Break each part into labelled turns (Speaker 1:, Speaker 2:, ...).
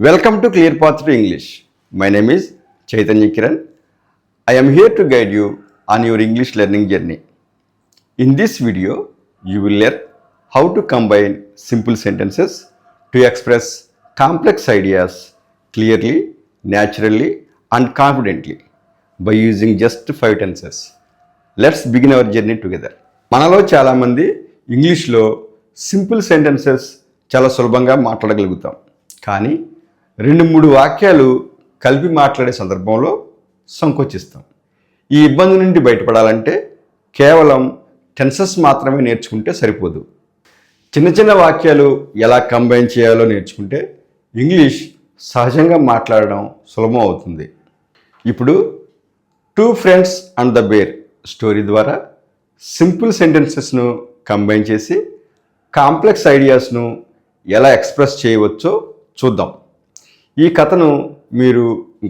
Speaker 1: Welcome to Clear Path to English. My name is Chaitanya Kiran. I am here to guide you on your English learning journey. In this video, you will learn how to combine simple sentences to express complex ideas clearly, naturally, and confidently by using just 5 tenses. Let's begin our journey together. మనలో చాలామంది ఇంగ్లీష్లో simple sentences చాలా సులభంగా మాట్లాడగలుగుతాం. కానీ 2-3 వాక్యాలు కలిపి మాట్లాడే సందర్భంలో సంకోచిస్తాం. ఈ ఇబ్బంది నుండి బయటపడాలంటే కేవలం టెన్సెస్ మాత్రమే నేర్చుకుంటే సరిపోదు. చిన్న చిన్న వాక్యాలు ఎలా కంబైన్ చేయాలో నేర్చుకుంటే ఇంగ్లీష్ సహజంగా మాట్లాడడం సులభం అవుతుంది. ఇప్పుడు 2 friends and the bear story ద్వారా సింపుల్ సెంటెన్సెస్ను కంబైన్ చేసి కాంప్లెక్స్ ఐడియాస్ను ఎలా ఎక్స్ప్రెస్ చేయవచ్చో చూద్దాం. ఈ కథను మీరు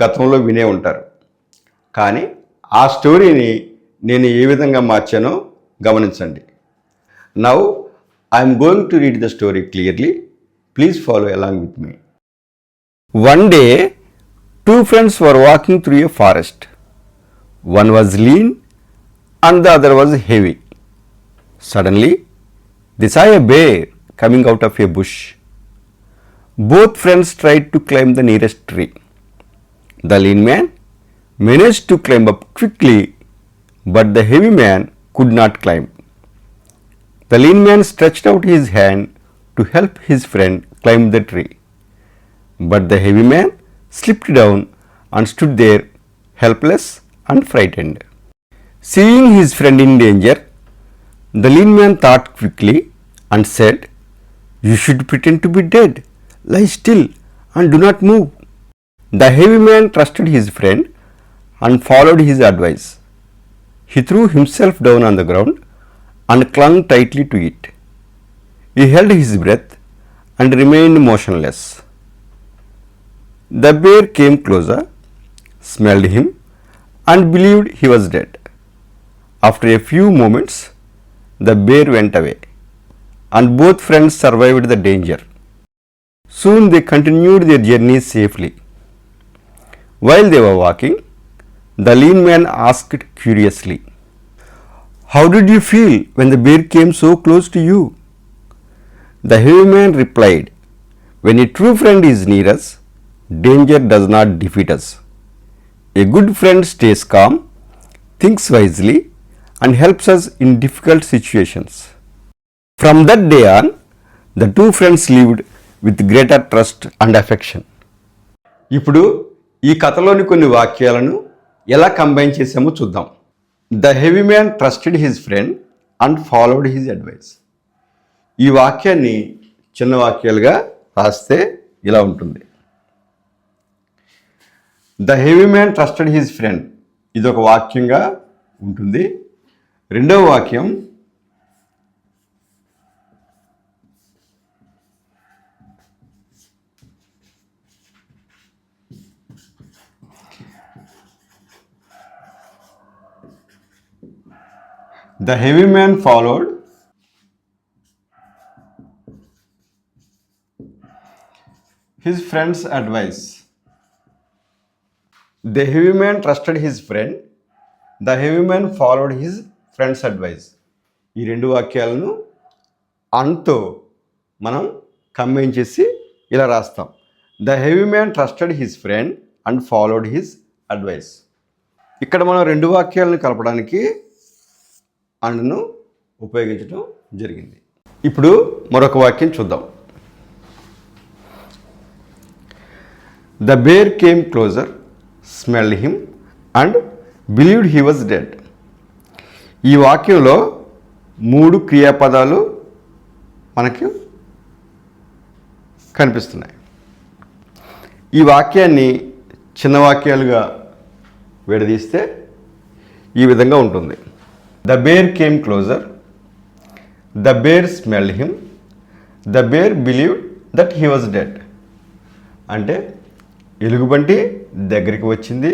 Speaker 1: గతంలో వినే ఉంటారు, కానీ ఆ స్టోరీని నేను ఏ విధంగా మార్చానో గమనించండి. Now I'm going to read the story clearly. Please follow along with me. One day, 2 friends were walking through a forest. One was lean and the other was heavy. Suddenly, they saw a bear coming out of a bush. Both friends tried to climb the nearest tree. The lean man managed to climb up quickly, but the heavy man could not climb. The lean man stretched out his hand to help his friend climb the tree, but the heavy man slipped down and stood there helpless and frightened. Seeing his friend in danger, the lean man thought quickly and said, "You should pretend to be dead. Lie still and do not move." The heavy man trusted his friend and followed his advice. He threw himself down on the ground and clung tightly to it. He held his breath and remained motionless. The bear came closer, smelled him, and believed he was dead. After a few moments, the bear went away, and both friends survived the danger. Soon they continued their journey safely. While they were walking, the lean man asked curiously, "How did you feel when the bear came so close to you?" The heavy man replied, "When a true friend is near us, danger does not defeat us. A good friend stays calm, thinks wisely, and helps us in difficult situations." From that day on, the 2 friends lived with greater trust and affection. ఇప్పుడు ఈ కథలోని కొన్ని వాక్యాలను ఎలా combine చేసామో చూద్దాం. The heavy man trusted his friend and followed his advice. ఈ వాక్యాన్ని చిన్న వాక్యాలుగా రాస్తే ఇలా ఉంటుంది. The heavy man trusted his friend, ఇది ఒక వాక్యంగా ఉంటుంది. రెండవ వాక్యం, the heavy man followed his friends advice. The heavy man trusted his friend, the heavy man followed his friends advice. ఈ 2 వాక్యాలను అండ్తో మనం కంబైన్ చేసి ఇలా రాస్తాం. The heavy man trusted his friend and followed his advice. ఇక్కడ మనం 2 వాక్యాలను కలపడానికి అండ్ను ఉపయోగించడం జరిగింది. ఇప్పుడు మరొక వాక్యం చూద్దాం. The bear came closer, smelled him and believed he was dead. ఈ వాక్యంలో 3 క్రియాపదాలు మనకు కనిపిస్తున్నాయి. ఈ వాక్యాన్ని చిన్న వాక్యాలుగా విడదీస్తే ఈ విధంగా ఉంటుంది. The bear came closer, the bear smelled him, the bear believed that he was dead. అంటే ఎలుగుబంటి దగ్గరికి వచ్చింది,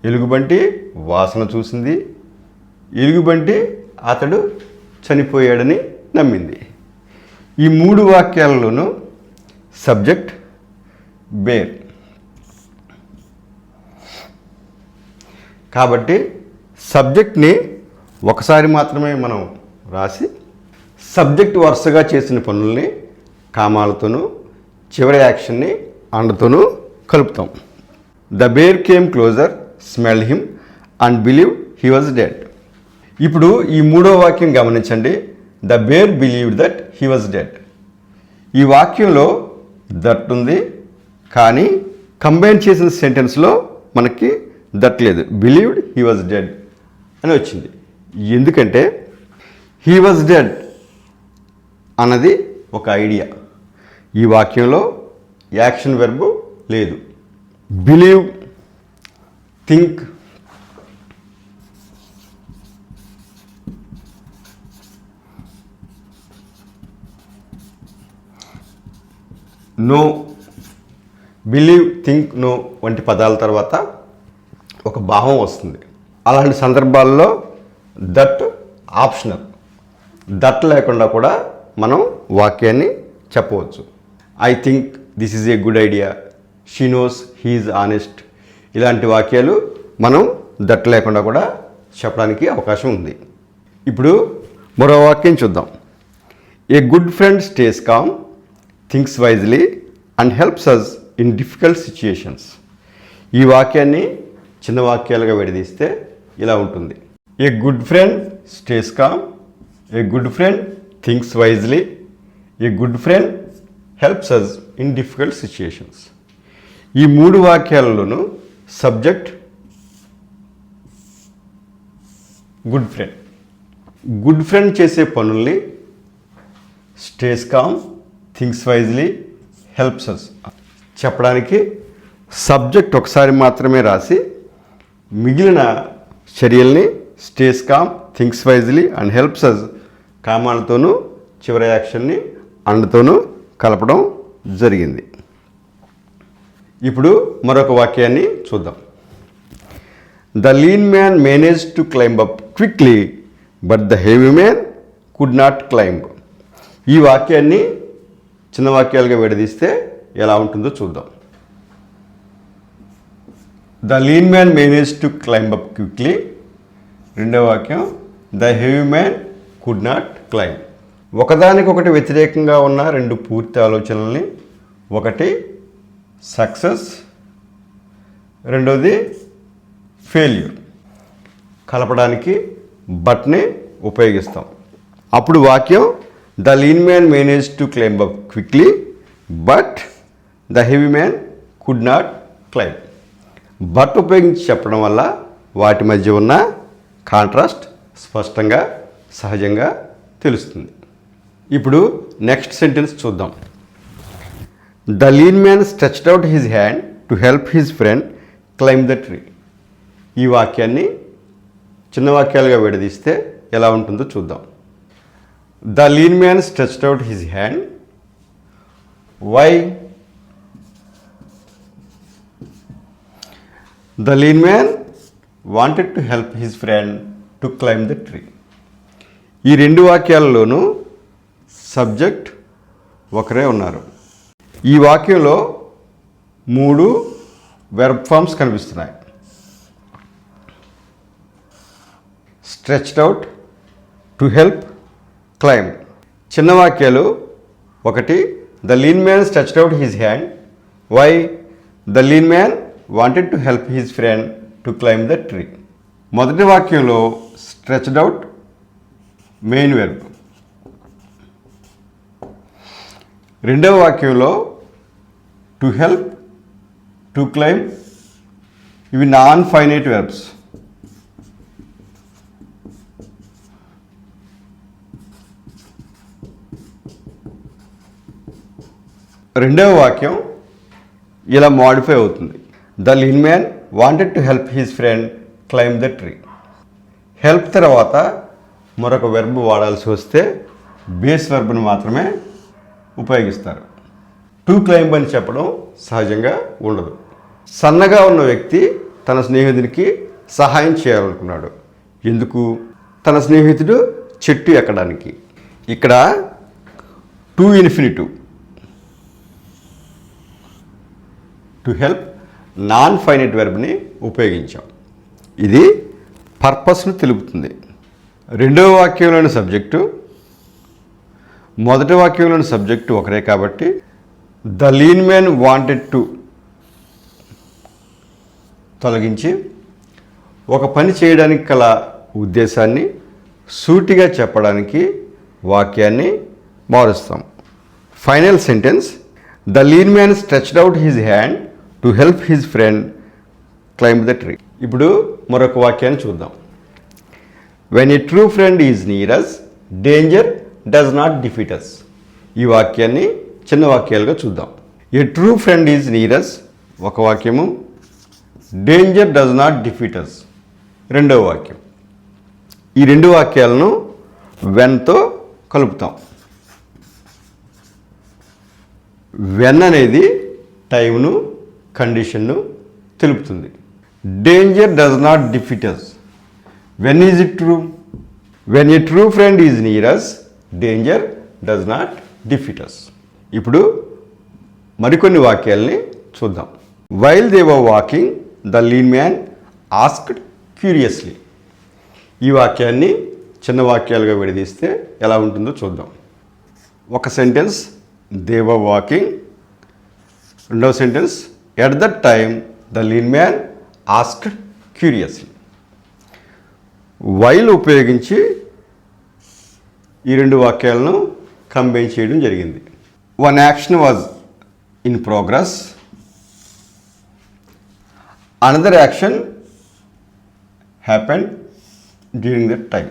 Speaker 1: ఎలుగుబంటి వాసన చూసింది, ఎలుగుబంటి అతడు చనిపోయాడని నమ్మింది. ఈ 3 వాక్యాలలోనూ సబ్జెక్ట్, బేర్. కాబట్టి సబ్జెక్ట్ని ఒకసారి మాత్రమే మనం రాసి సబ్జెక్ట్ వరుసగా చేసిన పనుల్ని కామాలతోనూ చివరి యాక్షన్ని అండతోనూ కలుపుతాం. The bear came closer, smelled him and believe he was dead. ఇప్పుడు ఈ మూడో వాక్యం గమనించండి. The bear believed that he was dead. ఈ వాక్యంలో దట్ ఉంది, కానీ కంబైన్ చేసిన సెంటెన్స్లో మనకి దట్ లేదు. బిలీవ్డ్ హీ వాజ్ డెడ్ అని వచ్చింది. ఎందుకంటే హీ వాజ్ డెడ్ అన్నది ఒక ఐడియా. ఈ వాక్యంలో యాక్షన్ వెర్బ్ లేదు. Believe, think, know, believe, think, know వంటి పదాల తర్వాత ఒక భావం వస్తుంది. అలాంటి సందర్భాల్లో దట్ ఆప్షనల్. దట్ లేకుండా కూడా మనం వాక్యాన్ని చెప్పవచ్చు. I think this is a good idea, she knows he is honest. ఇలాంటి వాక్యాలు మనం దట్ లేకుండా కూడా చెప్పడానికి అవకాశం ఉంది. ఇప్పుడు మరో వాక్యం చూద్దాం. A good friend stays calm, thinks wisely and helps us in difficult situations. ఈ వాక్యాన్ని చిన్న వాక్యాలుగా విడదీస్తే ఇలా ఉంటుంది. A good friend stays calm, a good friend thinks wisely, a good friend helps us in difficult situations. ఈ మూడు వాక్యాలలోనూ subject good friend. Good friend చేసే పనుల్ని stays calm, thinks wisely, helps us చెప్పడానికి సబ్జెక్ట్ ఒకసారి మాత్రమే రాసి మిగిలిన చర్యల్ని stays calm, thinks wisely and helps అస్ కామాలతోనూ చివరి యాక్షన్ని అండతోనూ కలపడం జరిగింది. ఇప్పుడు మరొక వాక్యాన్ని చూద్దాం. The lean man manage to climb up quickly but the heavy man could not climb. ఈ వాక్యాన్ని చిన్న వాక్యాలుగా విడదీస్తే ఎలా ఉంటుందో చూద్దాం. The lean man manage to climb up quickly. రెండవ వాక్యం the heavy man could not climb. ఒకదానికొకటి వ్యతిరేకంగా ఉన్న రెండు పూర్తి ఆలోచనల్ని, ఒకటి సక్సెస్, రెండోది ఫెయిల్యూర్, కలపడానికి బట్ని ఉపయోగిస్తాం. అప్పుడు వాక్యం the lean man manage to climb up quickly but the heavy man could not climb. But ఉపయోగించి చెప్పడం వల్ల వాటి మధ్య ఉన్న కాంట్రాస్ట్ స్పష్టంగా సహజంగా తెలుస్తుంది. ఇప్పుడు నెక్స్ట్ సెంటెన్స్ చూద్దాం. The lean man stretched out his hand to help his friend climb the tree. ఈ వాక్యాన్ని చిన్న వాక్యాలుగా విడదీస్తే ఎలా ఉంటుందో చూద్దాం. The lean man stretched out his hand. Why? The lean man wanted to help his friend to climb the tree. ఈ రెండు వాక్యాలలోనూ సబ్జెక్ట్ ఒకరే ఉన్నారు. ఈ వాక్యంలో 3 వెర్బ్ ఫార్మ్స్ కనిపిస్తున్నాయి. Stretched out, to help, climb. చిన్న వాక్యాలు ఒకటి the lean man stretched out his hand. Why? The lean man wanted to help his friend to climb the tree. మొదటి వాక్యంలో స్ట్రెచ్డ్ అవుట్ మెయిన్ వెర్బ్. రెండవ వాక్యంలో to help, to climb ఇవి non finite verbs. రెండవ వాక్యం ఇలా modify అవుతుంది. The lean man wanted to help his friend climb the tree. Help తర్వాత మరొక వెర్బ్ వాడాల్సి వస్తే బేస్ వెర్బ్ను మాత్రమే ఉపయోగిస్తారు. టు క్లైంబ్ అని చెప్పడం సహజంగా ఉండదు. సన్నగా ఉన్న వ్యక్తి తన స్నేహితునికి సహాయం చేయాలనుకున్నాడు. ఎందుకు? తన స్నేహితుడు చెట్టు ఎక్కడానికి. ఇక్కడ to infinitive to help non finite వెర్బ్ని ఉపయోగించాం. ఇది పర్పస్ను తెలుపుతుంది. రెండవ వాక్యంలోని సబ్జెక్టు, మొదటి వాక్యంలోని సబ్జెక్టు ఒకరే కాబట్టి the lean man wanted to తొలగించి ఒక పని చేయడానికి గల ఉద్దేశాన్ని సూటిగా చెప్పడానికి వాక్యాన్ని మారుస్తాం. Final sentence, the lean man stretched out his hand to help his friend climb the tree. ఇప్పుడు మరొక వాక్యాన్ని చూద్దాం. When a true friend is near us, danger does not defeat us. ఈ వాక్యాన్ని చిన్న వాక్యాలుగా చూద్దాం. A true friend is near us ఒక వాక్యము, danger does not defeat us రెండవ వాక్యం. ఈ రెండు వాక్యాలను వెన్తో కలుపుతాం. వెన్ అనేది టైంను, కండిషన్ను తెలుపుతుంది. Danger does not defeat us. When is it true? When a true friend is near us, danger does not defeat us. ఇప్పుడు మరికొన్ని వాక్యాలని చూద్దాం. While they were walking the lean man asked curiously. ఈ వాక్యాన్ని చిన్న వాక్యాలుగా విడదీస్తే ఎలా ఉంటుందో చూద్దాం. ఒక సెంటెన్స్ దే వర్ వాకింగ్, రెండవ sentence at that time the lean man asked curiously. While ఉపయోగించి ఈ రెండు వాక్యాలను కంబైన్ చేయడం జరిగింది. One action was in progress, another action happened during that time.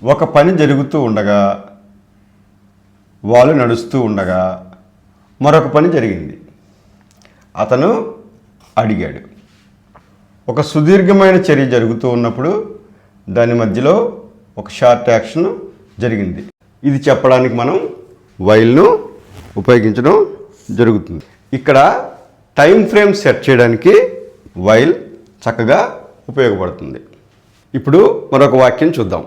Speaker 1: ఒక పని జరుగుతూ ఉండగా, వాళ్ళు నడుస్తూ ఉండగా మరొక పని జరిగింది. అతను అడిగాడు. ఒక సుదీర్ఘమైన చర్య జరుగుతూ ఉన్నప్పుడు దాని మధ్యలో ఒక షార్ట్ యాక్షన్ జరిగింది. ఇది చెప్పడానికి మనం వైల్ను ఉపయోగించడం జరుగుతుంది. ఇక్కడ టైం ఫ్రేమ్ సెట్ చేయడానికి వైల్ చక్కగా ఉపయోగపడుతుంది. ఇప్పుడు మరొక వాక్యం చూద్దాం.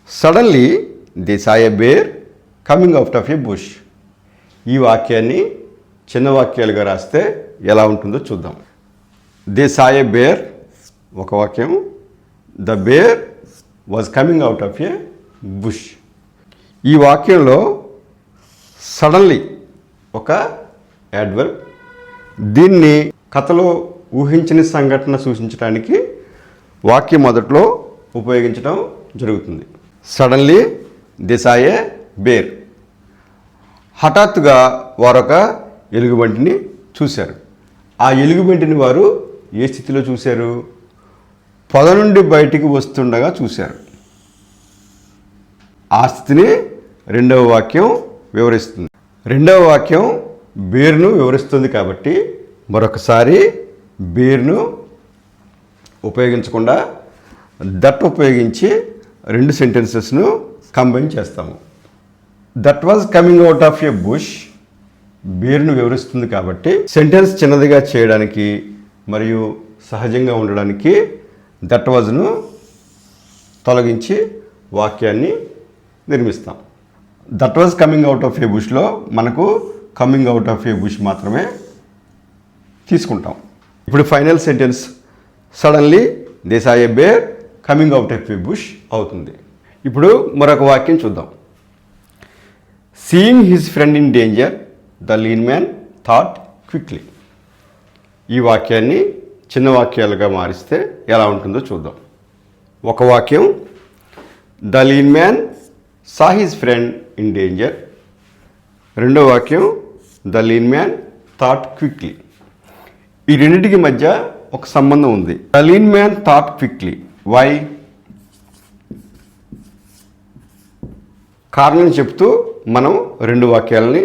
Speaker 1: Suddenly they saw a bear coming out of a bush. ఈ వాక్యాన్ని చిన్న వాక్యాలుగా రాస్తే ఎలా ఉంటుందో చూద్దాం. దే సా ఎ బేర్ ఒక వాక్యం, the bear was coming out of a bush. ఈ వాక్యంలో సడన్లీ ఒక యాడ్వర్బ్. దీన్ని కథలో ఊహించని సంఘటన సూచించడానికి వాక్యం మొదట్లో ఉపయోగించడం జరుగుతుంది. Suddenly they saw a bear. హఠాత్తుగా వారొక ఎలుగుబంటిని చూశారు. ఆ ఎలుగుబంటిని వారు ఏ స్థితిలో చూశారు? పొద నుండి బయటికి వస్తుండగా చూశారు. ఆ స్థితిని రెండవ వాక్యం వివరిస్తుంది. రెండవ వాక్యం బేర్ను వివరిస్తుంది కాబట్టి మరొకసారి బేర్ను ఉపయోగించకుండా దట్ ఉపయోగించి రెండు సెంటెన్సెస్ను కంబైన్ చేస్తాము. That was coming out of a bush బేర్ను వివరిస్తుంది కాబట్టి సెంటెన్స్ చిన్నదిగా చేయడానికి మరియు సహజంగా ఉండడానికి దట్ వాజ్ను తొలగించి వాక్యాన్ని నిర్మిస్తాం. That was coming out of a బుష్లో మనకు coming out of a bush మాత్రమే తీసుకుంటాం. ఇప్పుడు final sentence suddenly they saw a bear coming out of a bush అవుతుంది. ఇప్పుడు మరొక వాక్యం చూద్దాం. Seeing his friend in danger the lean man thought quickly. ఈ వాక్యాన్ని చిన్న వాక్యాలుగా మారిస్తే ఎలా ఉంటుందో చూద్దాం. ఒక వాక్యం the lean man saw his friend in danger. రెండో వాక్యం the lean man thought quickly. ఈ రెండింటికి మధ్య ఒక సంబంధం ఉంది. The lean man thought quickly. Why? కారణం చెప్తూ మనం రెండు వాక్యాలని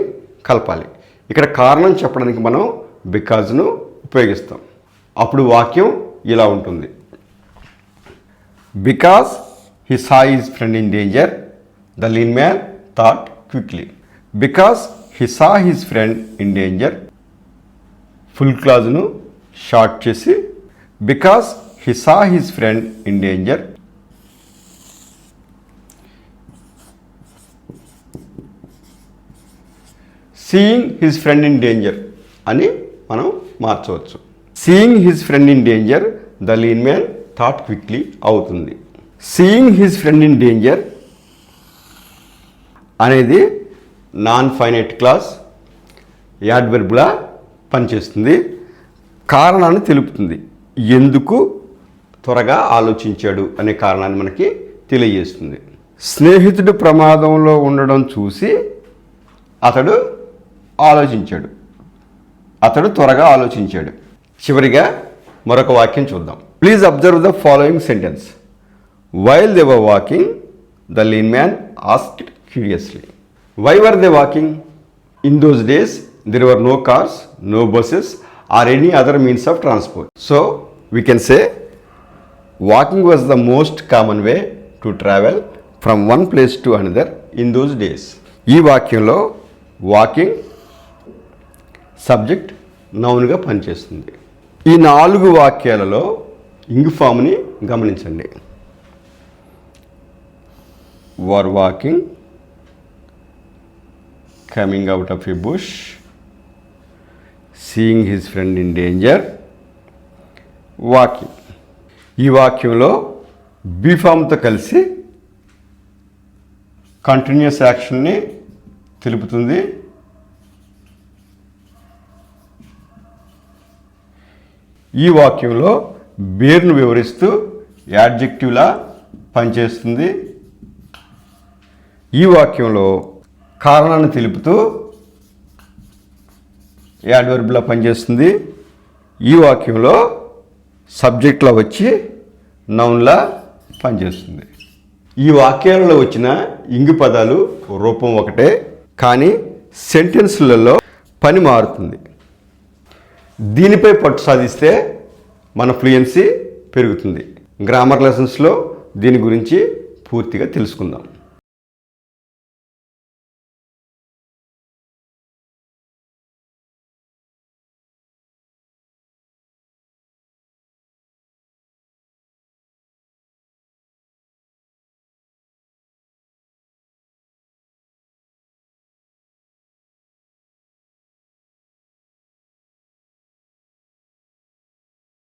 Speaker 1: కలపాలి. ఇక్కడ కారణం చెప్పడానికి మనం బికాజ్ను ఉపయోగిస్తాం. అప్పుడు వాక్యం ఇలా ఉంటుంది. Because he saw his friend in danger the lean man thought quickly. Because he saw his friend in danger full క్లాజ్ను షార్ట్ చేసి because he saw his friend in danger. Seeing his friend in danger అని మనం మార్చవచ్చు. Seeing his friend in danger the lean man thought quickly అవుతుంది. Seeing his friend in danger అనేది non finite clause యాడ్వర్బ్లా పనిచేస్తుంది. కారణాన్ని తెలుపుతుంది. ఎందుకు త్వరగా ఆలోచించాడు అనే కారణాన్ని మనకి తెలియజేస్తుంది. స్నేహితుడు ప్రమాదంలో ఉండడం చూసి అతడు ఆలోచించాడు. అతడు త్వరగా ఆలోచించాడు. చివరిగా మరొక వాక్యం చూద్దాం. Please observe the following sentence. While they were walking the lean man asked curiously. Why were they walking? In those days there were no cars, no buses or any other means of transport. So we can say walking was the most common way to travel from one place to another in those days. ఈ వాక్యంలో walking subject నౌన్గా పనిచేస్తుంది. ఈ 4 వాక్యాలలో ఇంగ్ ఫామ్ని గమనించండి. were walking, coming out of a bush, seeing his friend in danger, walking. ఈ వాక్యంలో be ఫామ్తో కలిసి continuous యాక్షన్ని తెలుపుతుంది. ఈ వాక్యంలో బేర్ను వివరిస్తూ యాడ్జెక్టివ్లా పనిచేస్తుంది. ఈ వాక్యంలో కారణాన్ని తెలుపుతూ యాడ్వర్బ్లా పనిచేస్తుంది. ఈ వాక్యంలో సబ్జెక్ట్లా వచ్చి నౌన్లా పనిచేస్తుంది. ఈ వాక్యాలలో వచ్చిన ఇంగు పదాలు రూపం ఒకటే, కానీ సెంటెన్స్లలో పని మారుతుంది. దీనిపై పట్టు సాధిస్తే మన ఫ్లూయెన్సీ పెరుగుతుంది. గ్రామర్ లెసన్స్లో దీని గురించి పూర్తిగా తెలుసుకుందాం.